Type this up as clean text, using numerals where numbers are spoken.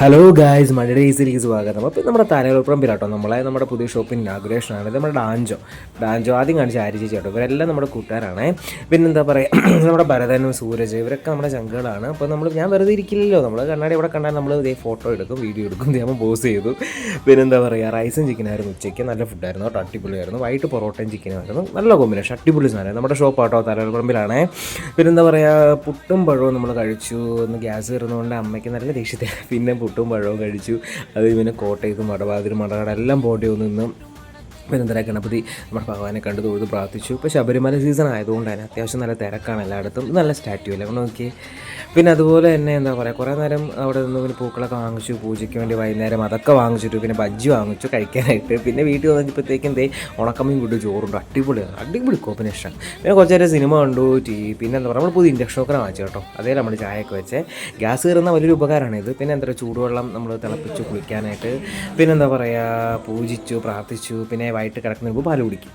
Hello guys, മഴയുടെ ഈസിലേക്ക് സ്വാഗതം. അപ്പോൾ നമ്മുടെ തലയോപ്പറമ്പിലാട്ടോ നമ്മുടെ പുതിയ ഷോപ്പിൻ്റെ ഇനാഗുറേഷനാണ്. ഇത് നമ്മുടെ ഡാൻജോ ആദ്യം കാണിച്ച ആര്യ ചേച്ചി കേട്ടോ. ഇവരെല്ലാം നമ്മുടെ കൂട്ടുകാരാണ്. പിന്നെന്താ പറയുക, നമ്മുടെ ഭരതനും സൂരജ് ഇവരൊക്കെ നമ്മുടെ ചങ്കുകളാണ്. അപ്പോൾ ഞാൻ വെറുതെ ഇരിക്കില്ലല്ലോ, നമ്മൾ കണ്ണാടി ഇവിടെ കണ്ടാൽ നമ്മൾ ഇതേ ഫോട്ടോ എടുക്കും, വീഡിയോ എടുക്കും, നമ്മൾ പോസ് ചെയ്തു. പിന്നെന്താ പറയുക, റൈസും ചിക്കനായിരുന്നു ഉച്ചയ്ക്ക്, നല്ല ഫുഡായിരുന്നു കേട്ടോ, അടിപൊളിയായിരുന്നു. വൈകിട്ട് പൊറോട്ടയും ചിക്കനായിരുന്നു, നല്ല കോമ്പിനേഷൻ, അടിപൊളി സാധനം. നമ്മുടെ ഷോപ്പ് ആട്ടോ തലയോപ്പറമ്പിലാണ്. പിന്നെന്താ പറയുക, പുട്ടും പഴവും നമ്മൾ കഴിച്ചു. ഒന്ന് ഗ്യാസ് കയറുന്നതുകൊണ്ട് അമ്മയ്ക്ക് നല്ല ദേഷ്യത്തിൽ പിന്നെ പുട്ടും പഴവും കഴിച്ചു. അത് പിന്നെ കോട്ടയത്ത് മടവാതിരി എല്ലാം പോട്ടി നിന്ന് പിന്നെന്തര ഗണപതി നമ്മുടെ ഭഗവാനെ കണ്ടു തൊഴുത് പ്രാർത്ഥിച്ചു. ഇപ്പോൾ ശബരിമല സീസൺ ആയതുകൊണ്ട് തന്നെ അത്യാവശ്യം നല്ല തിരക്കാണ് എല്ലായിടത്തും. നല്ല സ്റ്റാറ്റ്യൂ അല്ലേ നോക്കി. പിന്നെ അതുപോലെ തന്നെ എന്താ പറയുക, കുറേ നേരം അവിടെ നിന്ന് പിന്നെ പൂക്കളൊക്കെ വാങ്ങിച്ചു, പൂജയ്ക്ക് വേണ്ടി വൈകുന്നേരം അതൊക്കെ വാങ്ങിച്ചിട്ടു. പിന്നെ ബജ്ജി വാങ്ങിച്ചു കഴിക്കാനായിട്ട്. പിന്നെ വീട്ടിൽ വന്നപ്പോഴത്തേക്കും ഉണക്കമ്മയും കൂട്ടി ചോറുണ്ട്, അടിപൊളി കോമ്പിനേഷൻ. പിന്നെ കുറച്ച് നേരം സിനിമ കണ്ടു, പിന്നെ എന്താ പറയുക, നമ്മൾ പുതിയ ഇൻഡക്ഷൻ കുക്കർ വാങ്ങിച്ചു കേട്ടോ. അതേ നമ്മൾ ചായയൊക്കെ വെച്ചേ. ഗ്യാസ് കയറുന്ന വലിയൊരു ഉപകാരമാണിത്. പിന്നെ എന്താ പറയുക, ചൂടുവെള്ളം നമ്മൾ തിളപ്പിച്ചു കുളിക്കാനായിട്ട്. പിന്നെന്താ പറയുക, പൂജിച്ചു പ്രാർത്ഥിച്ചു. പിന്നെ വൈകിട്ട് കിടക്കുന്ന മുമ്പ് പാല് കുടിക്കും.